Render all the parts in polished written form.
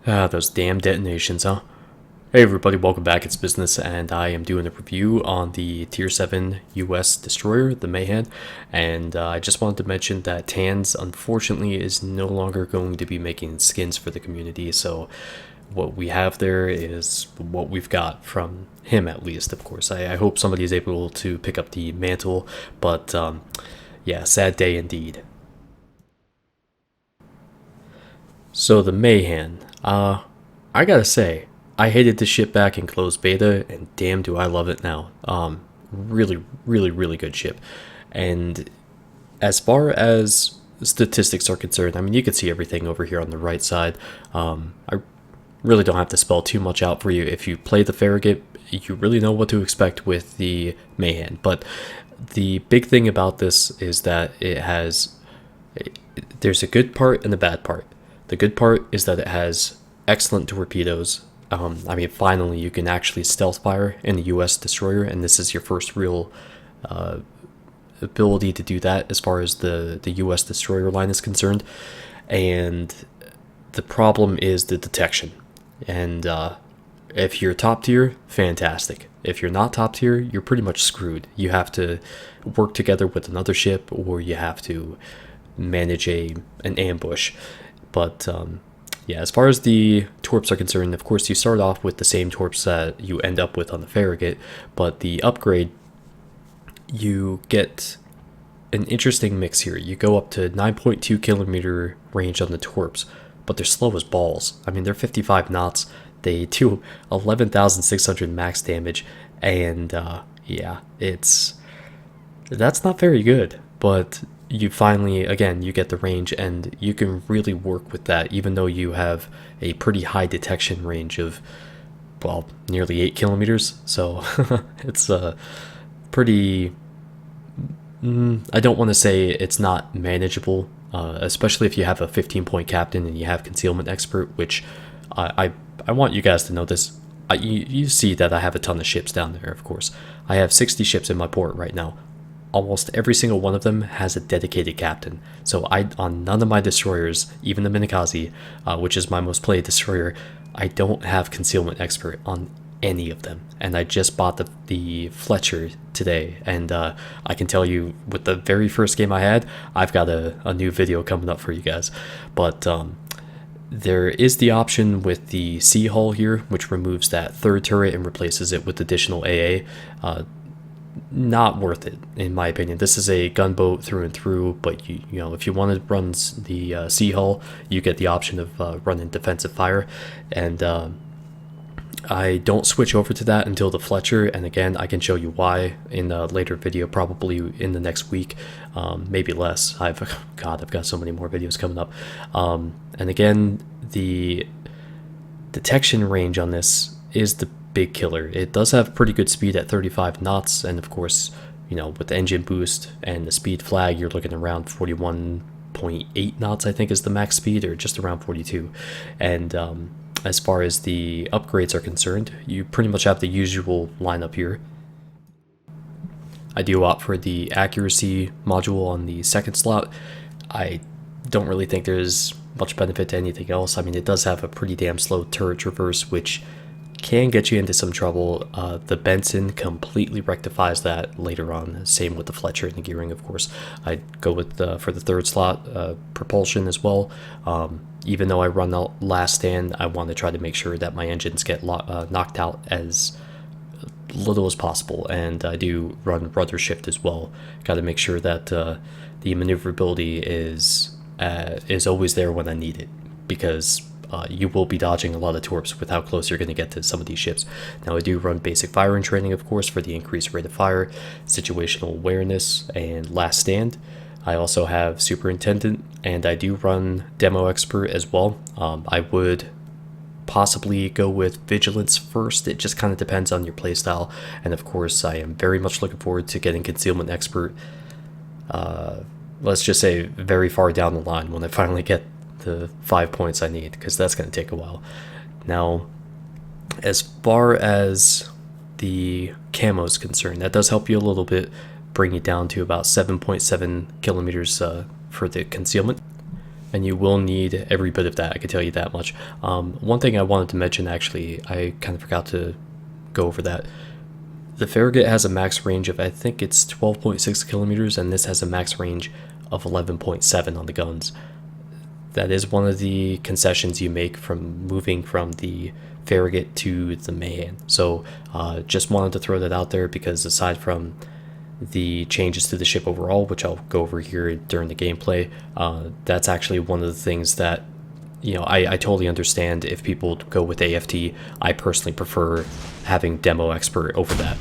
Ah, those damn detonations, huh? Hey everybody, welcome back. It's Business, and I am doing a review on the Tier 7 US Destroyer, the Mahan, and I just wanted to mention that Tans, unfortunately, is no longer going to be making skins for the community, so what we have there is what we've got from him, at least, of course. I hope somebody is able to pick up the mantle, but yeah, sad day indeed. So the Mahan, I gotta say, I hated this ship back in closed beta, and damn do I love it now. Really, really, really good ship. And as far as statistics are concerned, I mean, you can see everything over here on the right side. I really don't have to spell too much out for you. If you play the Farragut, you really know what to expect with the Mahan. But the big thing about this is that there's a good part and a bad part. The good part is that it has excellent torpedoes. I mean, finally, you can actually stealth fire in the US Destroyer, and this is your first real ability to do that as far as the US Destroyer line is concerned. And the problem is the detection. And if you're top tier, fantastic. If you're not top tier, you're pretty much screwed. You have to work together with another ship, or you have to manage an ambush. But yeah, as far as the torps are concerned, of course, you start off with the same torps that you end up with on the Farragut, but the upgrade, you get an interesting mix here. You go up to 9.2 kilometer range on the torps, but they're slow as balls. I mean, they're 55 knots. They do 11,600 max damage, and yeah, that's not very good. But you finally, again, you get the range, and you can really work with that, even though you have a pretty high detection range of, well, nearly 8 kilometers. So it's pretty. I don't want to say it's not manageable, especially if you have a 15-point captain and you have concealment expert, which I want you guys to know this. You see that I have a ton of ships down there, of course. I have 60 ships in my port right now. Almost every single one of them has a dedicated captain. So on none of my destroyers, even the Minakaze, which is my most played destroyer, I don't have concealment expert on any of them. And I just bought the Fletcher today, and I can tell you, with the very first game I had, I've got a new video coming up for you guys. But there is the option with the Sea Hull here, which removes that third turret and replaces it with additional AA. Not worth it, in my opinion. This is a gunboat through and through, but you know, if you want to run the Sea Hull, you get the option of running defensive fire, and I don't switch over to that until the Fletcher, and again, I can show you why in a later video, probably in the next week, maybe less. I've got so many more videos coming up, and again, the detection range on this is the big killer. It does have pretty good speed at 35 knots, and of course, you know, with the engine boost and the speed flag, you're looking around 41.8 knots, I think, is the max speed, or just around 42. And as far as the upgrades are concerned, you pretty much have the usual lineup here. I do opt for the accuracy module on the second slot. I don't really think there's much benefit to anything else. I mean, it does have a pretty damn slow turret traverse, which can get you into some trouble. The Benson completely rectifies that later on. Same with the Fletcher and the gearing, of course. I'd go with, for the third slot, propulsion as well. Even though I run the last stand, I want to try to make sure that my engines get knocked out as little as possible. And I do run rudder shift as well. Got to make sure that the maneuverability is always there when I need it, because you will be dodging a lot of torps with how close you're going to get to some of these ships. Now, I do run basic firing training, of course, for the increased rate of fire, situational awareness, and last stand. I also have superintendent, and I do run demo expert as well. I would possibly go with vigilance first. It just kind of depends on your playstyle, and of course, I am very much looking forward to getting concealment expert. Let's just say very far down the line when I finally get the 5 points I need, because that's going to take a while. Now, as far as the camo is concerned, that does help you a little bit, bring it down to about 7.7 kilometers for the concealment. and you will need every bit of that, I can tell you that much. One thing I wanted to mention, actually, I kind of forgot to go over that. The Farragut has a max range of, I think it's 12.6 kilometers, and this has a max range of 11.7 on the guns. That is one of the concessions you make from moving from the Farragut to the Mahan. So just wanted to throw that out there, because aside from the changes to the ship overall, which I'll go over here during the gameplay, that's actually one of the things that, you know, I totally understand if people go with AFT. I personally prefer having Demo Expert over that.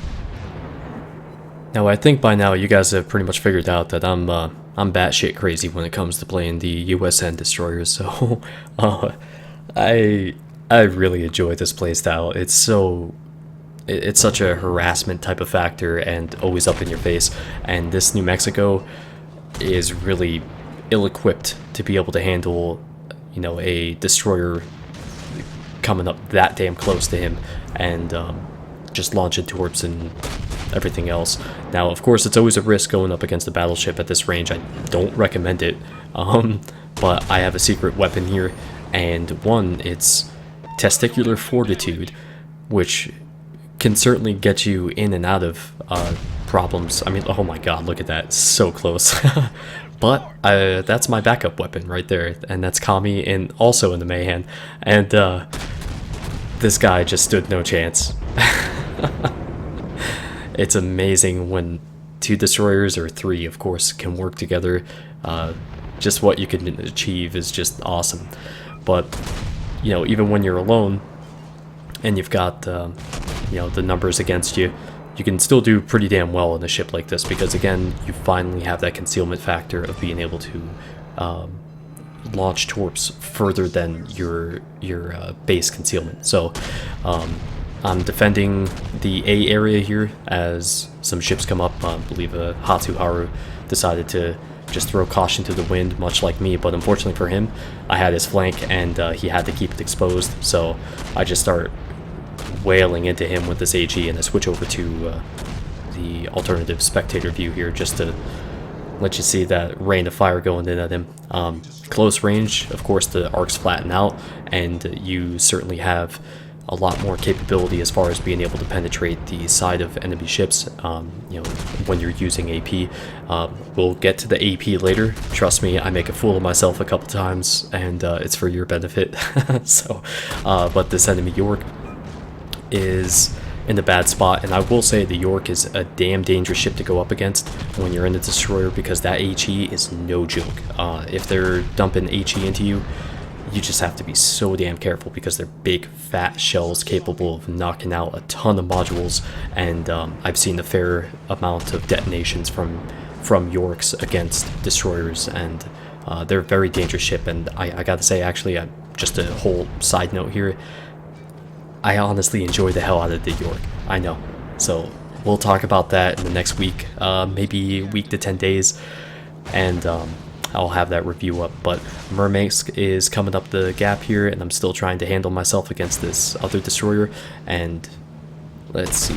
Now, I think by now you guys have pretty much figured out that I'm batshit crazy when it comes to playing the USN destroyers, so I really enjoy this playstyle. It's such a harassment type of factor and always up in your face, and this New Mexico is really ill-equipped to be able to handle, you know, a destroyer coming up that damn close to him and just launching torps and everything else. Now, of course, it's always a risk going up against a battleship at this range. I don't recommend it, but I have a secret weapon here, and one, it's Testicular Fortitude, which can certainly get you in and out of problems. I mean, oh my god, look at that, so close. But that's my backup weapon right there, and that's Kami, and also in the Mahan, and this guy just stood no chance. It's amazing when two destroyers, or three of course, can work together. Just what you can achieve is just awesome. But you know, even when you're alone and you've got you know, the numbers against you, you can still do pretty damn well in a ship like this, because again, you finally have that concealment factor of being able to launch torps further than your base concealment. So I'm defending the A area here as some ships come up. I believe Hatsuharu decided to just throw caution to the wind, much like me, but unfortunately for him, I had his flank and he had to keep it exposed, so I just start wailing into him with this AG, and I switch over to the alternative spectator view here just to let you see that rain of fire going in at him. Close range, of course, the arcs flatten out, and you certainly have a lot more capability as far as being able to penetrate the side of enemy ships, you know, when you're using AP. We'll get to the AP later. Trust me, I make a fool of myself a couple times, and it's for your benefit. So, but this enemy York is in a bad spot, and I will say the York is a damn dangerous ship to go up against when you're in a destroyer, because that HE is no joke. If they're dumping HE into you, you just have to be so damn careful, because they're big fat shells capable of knocking out a ton of modules, and I've seen a fair amount of detonations from Yorks against destroyers, and they're a very dangerous ship. And I gotta say, actually, just a whole side note here, I honestly enjoy the hell out of the York. I know. So we'll talk about that in the next week, maybe a week to 10 days, and I'll have that review up. But Murmansk is coming up the gap here, and I'm still trying to handle myself against this other destroyer. And let's see,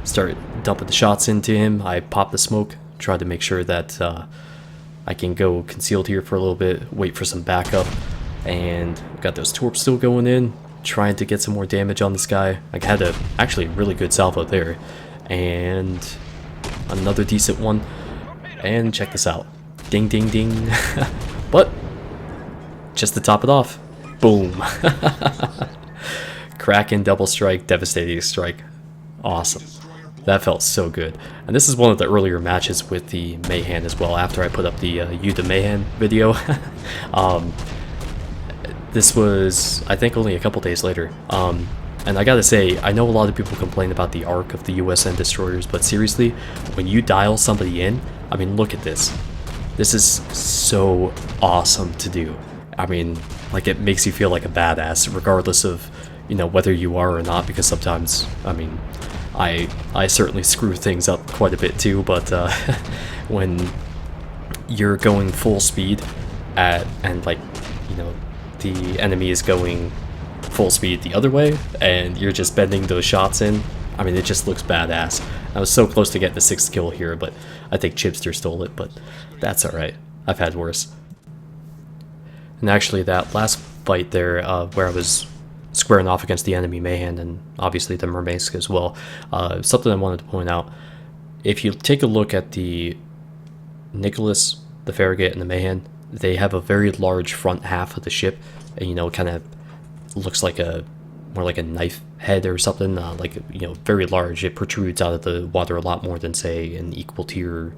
start dumping the shots into him. I pop the smoke, try to make sure that I can go concealed here for a little bit, wait for some backup, and got those torps still going in, trying to get some more damage on this guy. I had a actually really good salvo there, and another decent one. And check this out, ding ding ding. But just to top it off, boom. Kraken double strike, devastating strike. Awesome, that felt so good. And this is one of the earlier matches with the Mahan as well, after I put up the the Mahan video. This was, I think, only a couple days later. And I gotta say, I know a lot of people complain about the arc of the USN destroyers, but seriously, when you dial somebody in, I mean, look at this. This is so awesome to do. I mean, like, it makes you feel like a badass, regardless of, you know, whether you are or not, because sometimes, I mean, I certainly screw things up quite a bit too, but when you're going full speed and like, you know, the enemy is going full speed the other way, and you're just bending those shots in, I mean, it just looks badass. I was so close to get the 6th kill here, but I think Chipster stole it, but that's alright. I've had worse. And actually, that last fight there, where I was squaring off against the enemy Mahan and obviously the Murmansk as well, something I wanted to point out. If you take a look at the Nicholas, the Farragut, and the Mahan, they have a very large front half of the ship. And, it kind of looks like more like a knife head or something, very large. It protrudes out of the water a lot more than, say, an equal tier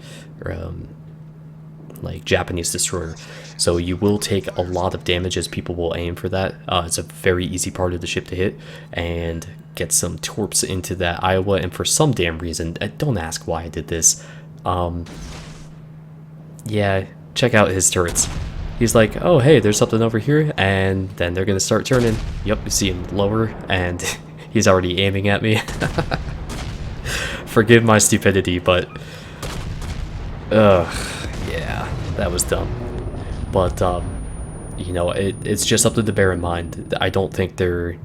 like Japanese destroyer. So you will take a lot of damage as people will aim for that. It's a very easy part of the ship to hit and get some torps into that Iowa. And for some damn reason, don't ask why I did this. Yeah, check out his turrets. He's like, oh hey, there's something over here, and then they're gonna start turning. Yep, you see him lower, and he's already aiming at me. Forgive my stupidity, but yeah, that was dumb. But it's just something to bear in mind. I don't think they're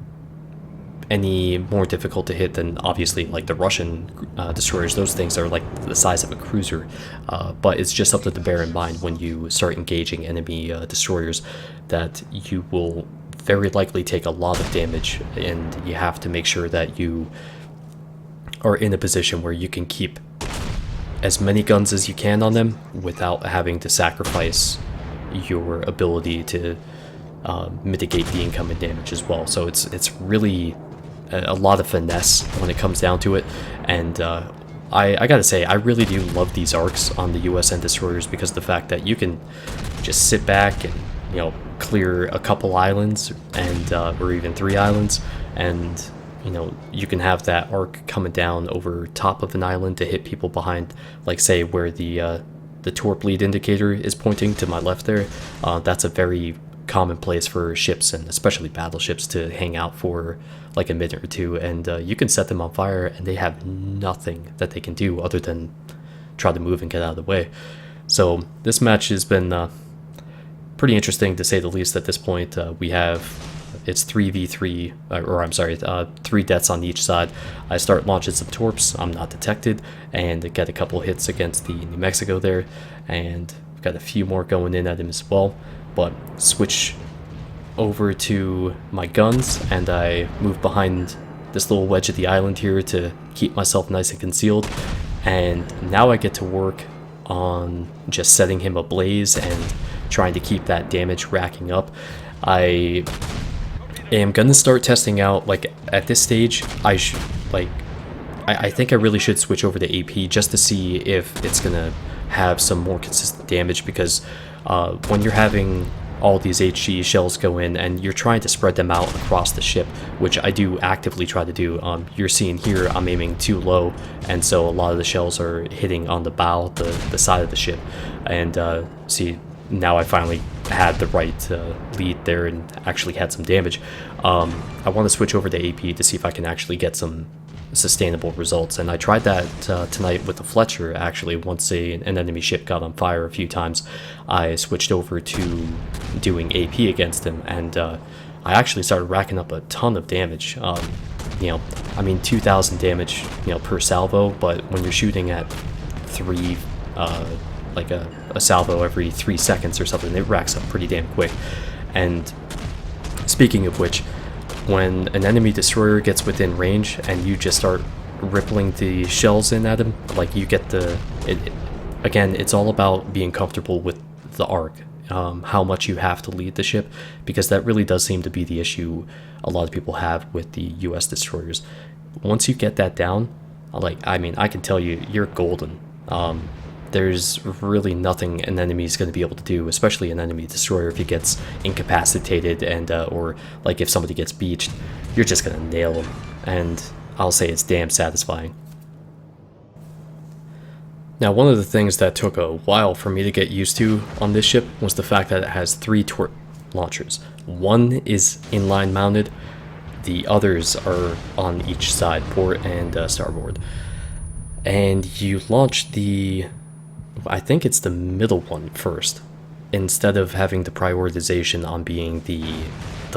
any more difficult to hit than obviously like the Russian destroyers. Those things are like the size of a cruiser, but it's just something to bear in mind when you start engaging enemy destroyers, that you will very likely take a lot of damage, and you have to make sure that you are in a position where you can keep as many guns as you can on them without having to sacrifice your ability to mitigate the incoming damage as well. So it's really a lot of finesse when it comes down to it. And I gotta say, I really do love these arcs on the USN destroyers, because of the fact that you can just sit back and clear a couple islands, and or even 3 islands, and you can have that arc coming down over top of an island to hit people behind, like say where the torp lead indicator is pointing to my left there. That's a very common place for ships, and especially battleships, to hang out for like a minute or two, and you can set them on fire and they have nothing that they can do other than try to move and get out of the way. So this match has been pretty interesting, to say the least. At this point, it's 3v3, or I'm sorry, 3 deaths on each side. I start launching some torps, I'm not detected, and get a couple hits against the New Mexico there, and got a few more going in at him as well. But switch over to my guns, and I move behind this little wedge of the island here to keep myself nice and concealed. And now I get to work on just setting him ablaze and trying to keep that damage racking up. I am gonna start testing out, like at this stage, I think I really should switch over to AP just to see if it's gonna have some more consistent damage, because when you're having all these HE shells go in and you're trying to spread them out across the ship, which I do actively try to do. You're seeing here I'm aiming too low, and so a lot of the shells are hitting on the bow, the side of the ship. And see, now I finally had the right lead there and actually had some damage. I want to switch over to AP to see if I can actually get some sustainable results, and I tried that tonight with the Fletcher. Actually, once an enemy ship got on fire a few times, I switched over to doing AP against him, and I actually started racking up a ton of damage. I mean 2,000 damage per salvo, but when you're shooting at 3 like a salvo every 3 seconds or something, it racks up pretty damn quick. And speaking of which, when an enemy destroyer gets within range and you just start rippling the shells in at him, like you get again, it's all about being comfortable with the arc, how much you have to lead the ship, because that really does seem to be the issue a lot of people have with the US destroyers. Once you get that down, I mean, I can tell you, you're golden. There's really nothing an enemy is going to be able to do, especially an enemy destroyer, if he gets incapacitated and or like if somebody gets beached, you're just going to nail him, and I'll say it's damn satisfying. Now, one of the things that took a while for me to get used to on this ship was the fact that it has 3 torp launchers. One is inline mounted, the others are on each side, port and starboard. And you launch I think it's the middle one first, instead of having the prioritization on being the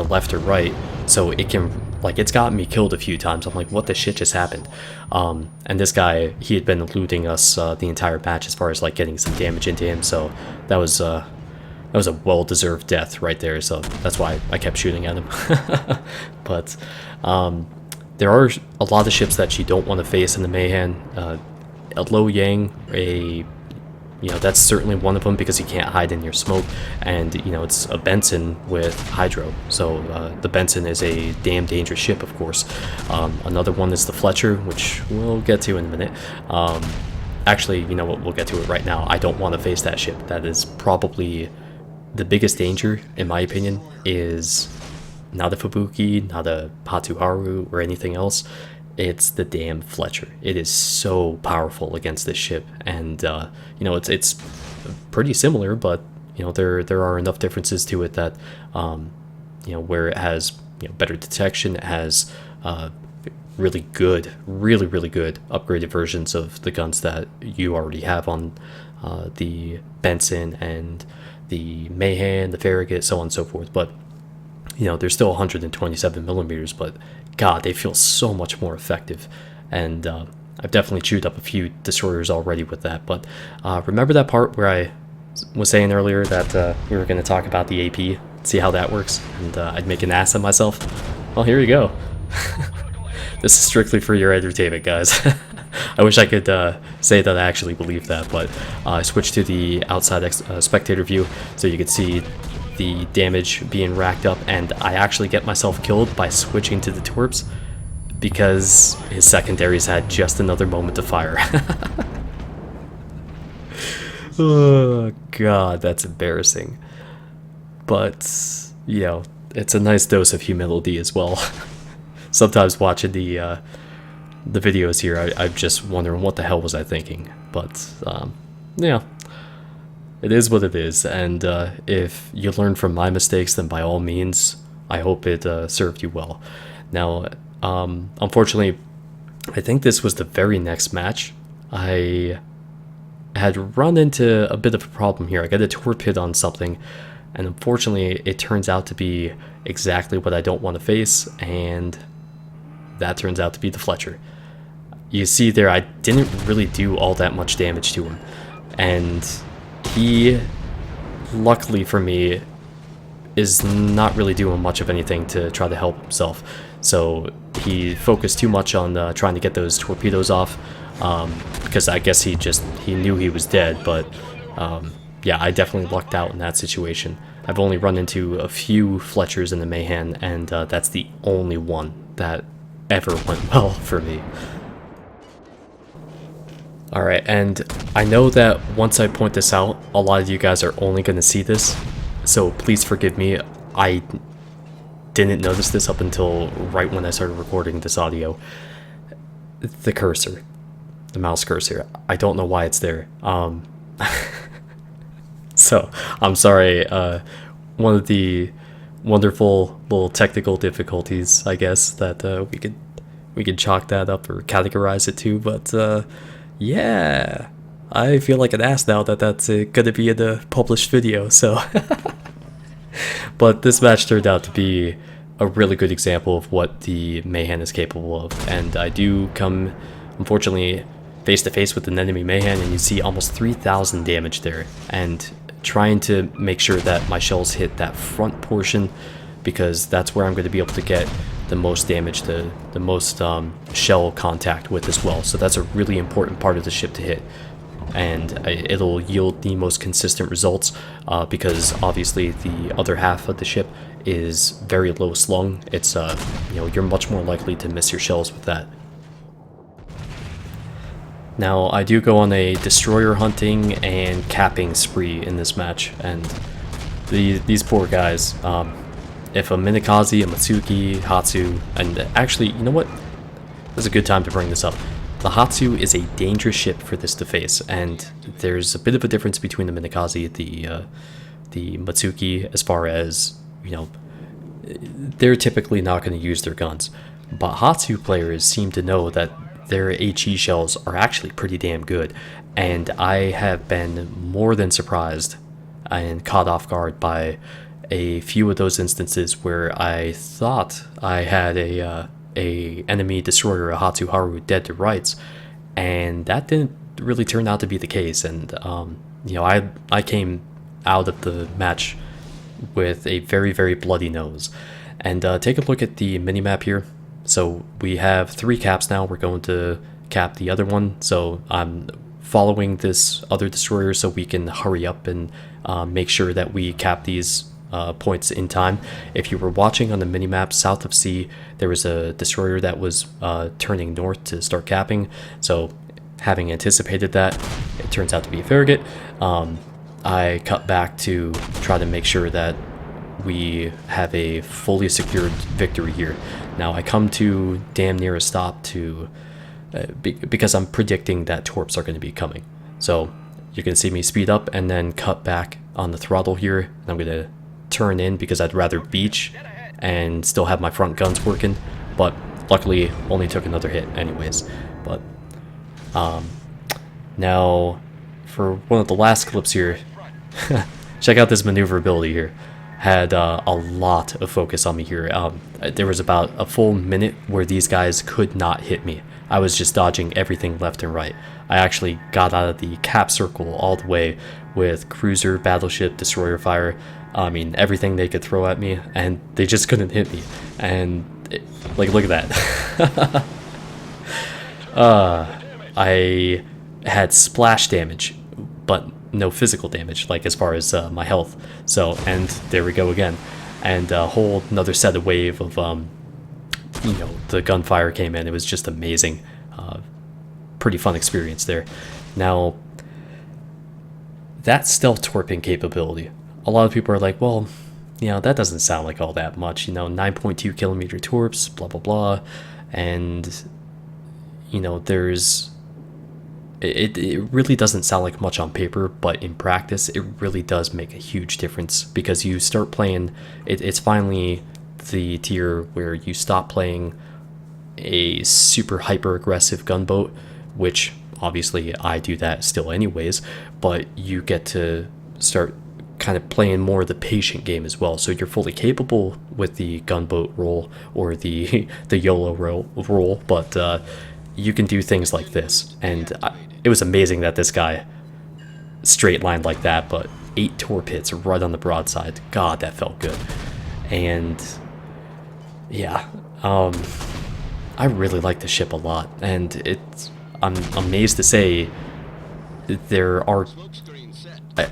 left or right, so it can, it's gotten me killed a few times. I'm like, what the shit just happened? And this guy, he had been eluding us the entire match as far as getting some damage into him, so that was was a well-deserved death right there, so that's why I kept shooting at him. But there are a lot of ships that you don't want to face in the Mahan. A Lo Yang, that's certainly one of them because you can't hide in your smoke, and it's a Benson with Hydro, so the Benson is a damn dangerous ship, of course. Another one is the Fletcher, which we'll get to in a minute. Actually, you know what, we'll get to it right now. I don't want to face that ship. That is probably the biggest danger, in my opinion, is not a Fubuki, not a Hatsuharu, or anything else. It's the damn Fletcher. It is so powerful against this ship, and it's pretty similar, but there are enough differences to it that where it has better detection, it has really good upgraded versions of the guns that you already have on the Benson and the Mahan, the Farragut, so on and so forth. But they're still 127 millimeters, but God, they feel so much more effective. And I've definitely chewed up a few destroyers already with that. But remember that part where I was saying earlier that we were going to talk about the AP, see how that works, and I'd make an ass of myself? Well, here you go. This is strictly for your entertainment, guys. I wish I could say that I actually believe that, but I switched to the outside spectator view so you could see the damage being racked up, and I actually get myself killed by switching to the Torps because his secondaries had just another moment to fire. Oh god, that's embarrassing. But it's a nice dose of humility as well. Sometimes watching the videos here, I'm just wondering what the hell was I thinking. But it is what it is, and if you learn from my mistakes, then by all means, I hope it served you well. Now, unfortunately, I think this was the very next match. I had run into a bit of a problem here. I got a torpedo on something, and unfortunately, it turns out to be exactly what I don't want to face, and that turns out to be the Fletcher. You see there, I didn't really do all that much damage to him, and he, luckily for me, is not really doing much of anything to try to help himself. So he focused too much on trying to get those torpedoes off, because I guess he knew he was dead. But yeah, I definitely lucked out in that situation. I've only run into a few Fletchers in the Mahan, and that's the only one that ever went well for me. Alright, and I know that once I point this out, a lot of you guys are only going to see this, so please forgive me. I didn't notice this up until right when I started recording this audio. The cursor. The mouse cursor. I don't know why it's there. So, I'm sorry. One of the wonderful little technical difficulties, I guess, that we could chalk that up or categorize it to, but yeah, I feel like an ass now that that's gonna be in a published video, so. But this match turned out to be a really good example of what the Mahan is capable of, and I do come, unfortunately, face to face with an enemy Mahan, and you see almost 3,000 damage there, and trying to make sure that my shells hit that front portion, because that's where I'm going to be able to get the most damage, the most shell contact with as well. So that's a really important part of the ship to hit, and it'll yield the most consistent results, because obviously the other half of the ship is very low slung. It's you're much more likely to miss your shells with that. Now, I do go on a destroyer hunting and capping spree in this match, and these poor guys, if a Minakaze, a Matsuki, Hatsu, and actually, you know what? This is a good time to bring this up. The Hatsu is a dangerous ship for this to face, and there's a bit of a difference between the Minakaze, the Matsuki, as far as, they're typically not going to use their guns. But Hatsu players seem to know that their HE shells are actually pretty damn good, and I have been more than surprised and caught off guard by a few of those instances where I thought I had a enemy destroyer, a Hatsuharu, dead to rights, and that didn't really turn out to be the case. And I came out of the match with a very, very bloody nose. And take a look at the minimap here. So we have 3 caps now. We're going to cap the other one. So I'm following this other destroyer so we can hurry up and make sure that we cap these points in time. If you were watching on the minimap south of C, there was a destroyer that was turning north to start capping. So having anticipated that, it turns out to be a farragut. I cut back to try to make sure that we have a fully secured victory here. Now I come to damn near a stop to because I'm predicting that torps are going to be coming. So you can see me speed up and then cut back on the throttle here. And I'm going to turn in because I'd rather beach and still have my front guns working. But luckily only took another hit anyways. But now for one of the last clips here, check out this maneuverability here. Had a lot of focus on me here. There was about a full minute where these guys could not hit me. I was just dodging everything left and right. I actually got out of the cap circle all the way with cruiser, battleship, destroyer fire. I mean, everything they could throw at me, and they just couldn't hit me. And, like, look at that. I had splash damage, but no physical damage, like as far as my health. So, and there we go again. And a whole another set of wave of, you know, the gunfire came in. It was just amazing. Pretty fun experience there. Now, that stealth torping capability, a lot of people are like, well, you know, that doesn't sound like all that much, you know, 9.2 kilometer torps, blah, blah, blah. And, you know, there's, it really doesn't sound like much on paper, but in practice, it really does make a huge difference because you start playing, it's finally the tier where you stop playing a super hyper aggressive gunboat, which obviously I do that still anyways, but you get to start kind of playing more of the patient game as well. So you're fully capable with the gunboat role or the YOLO role, but you can do things like this. And it was amazing that this guy straight lined like that, but 8 torp hits right on the broadside. God, that felt good. And yeah, I really like the ship a lot, and I'm amazed to say there are,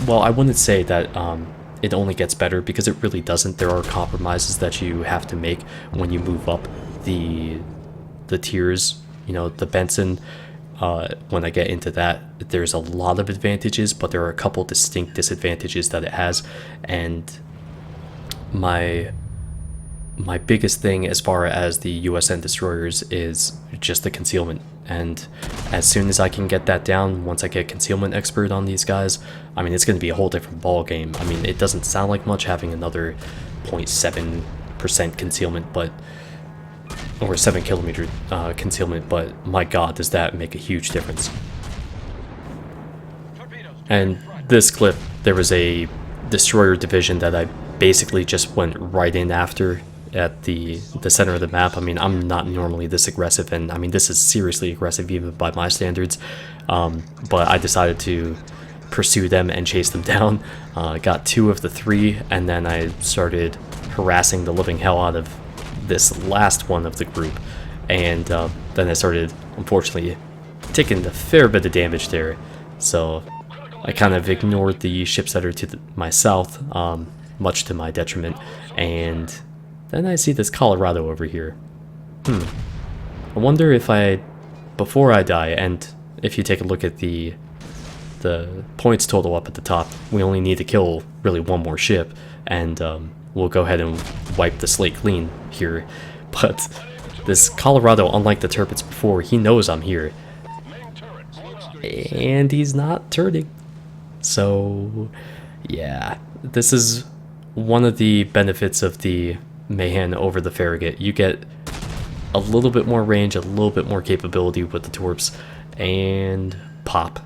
well, I wouldn't say that it only gets better, because it really doesn't. There are compromises that you have to make when you move up the tiers. You know, the Benson, when I get into that, there's a lot of advantages, but there are a couple distinct disadvantages that it has. And my biggest thing as far as the USN destroyers is just the concealment. And as soon as I can get that down, once I get concealment expert on these guys, I mean, it's going to be a whole different ball game. I mean, it doesn't sound like much having another 0.7% concealment, but, or 7 kilometer concealment, but my god, does that make a huge difference. And this clip, there was a destroyer division that I basically just went right in after at the center of the map. I mean, I'm not normally this aggressive, and I mean, this is seriously aggressive even by my standards, but I decided to pursue them and chase them down. Got 2 of the 3, and then I started harassing the living hell out of this last one of the group, and then I started, unfortunately, taking a fair bit of damage there. So I kind of ignored the ships that are to my south, much to my detriment, and then I see this Colorado over here. I wonder if before I die, and if you take a look at the points total up at the top, we only need to kill really 1 more ship, and we'll go ahead and wipe the slate clean here. But this Colorado, unlike the turrets before, he knows I'm here, and he's not turning. So yeah, this is one of the benefits of the Mahan over the farragut. You get a little bit more range, a little bit more capability with the torps, and pop,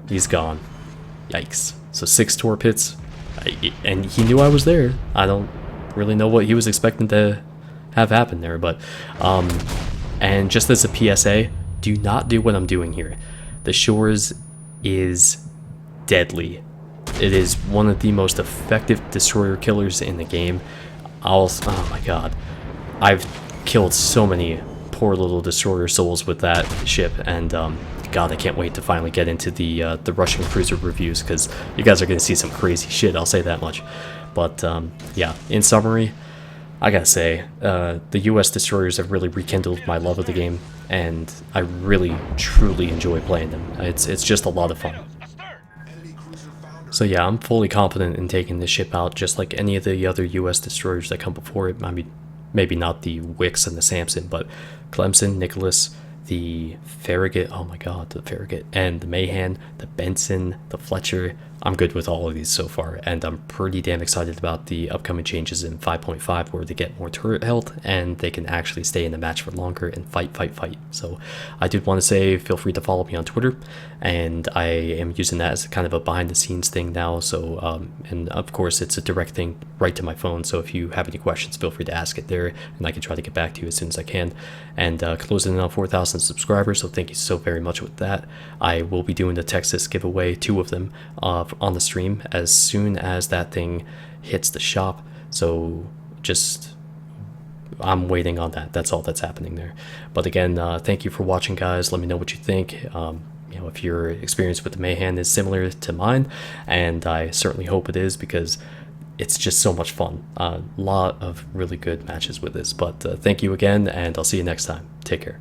he's gone. Yikes. So 6 torp hits, and he knew I was there. I don't really know what he was expecting to have happen there, but and just as a PSA, do not do what I'm doing here. The Shores is deadly. It is one of the most effective destroyer killers in the game. Oh my god, I've killed so many poor little destroyer souls with that ship, and god, I can't wait to finally get into the Russian cruiser reviews, because you guys are going to see some crazy shit, I'll say that much. But yeah, in summary, I gotta say, the US destroyers have really rekindled my love of the game, and I really, truly enjoy playing them. It's just a lot of fun. So yeah, I'm fully confident in taking this ship out, just like any of the other US destroyers that come before it. I mean, maybe not the Wicks and the Samson, but Clemson, Nicholas, the Farragut, oh my god, the Farragut, and the Mahan, the Benson, the Fletcher. I'm good with all of these so far, and I'm pretty damn excited about the upcoming changes in 5.5, where they get more turret health and they can actually stay in the match for longer and fight. So I did want to say, feel free to follow me on Twitter, and I am using that as kind of a behind the scenes thing now. So and of course it's a direct thing right to my phone, so if you have any questions, feel free to ask it there, and I can try to get back to you as soon as I can. And closing in on 4,000 subscribers, so thank you so very much with that. I will be doing the Texas giveaway, 2 of them, on the stream as soon as that thing hits the shop. So just, I'm waiting on that. That's all that's happening there. But again, thank you for watching, guys. Let me know what you think. You know, if your experience with the Mahan is similar to mine, and I certainly hope it is, because it's just so much fun. A lot of really good matches with this. But thank you again, and I'll see you next time. Take care.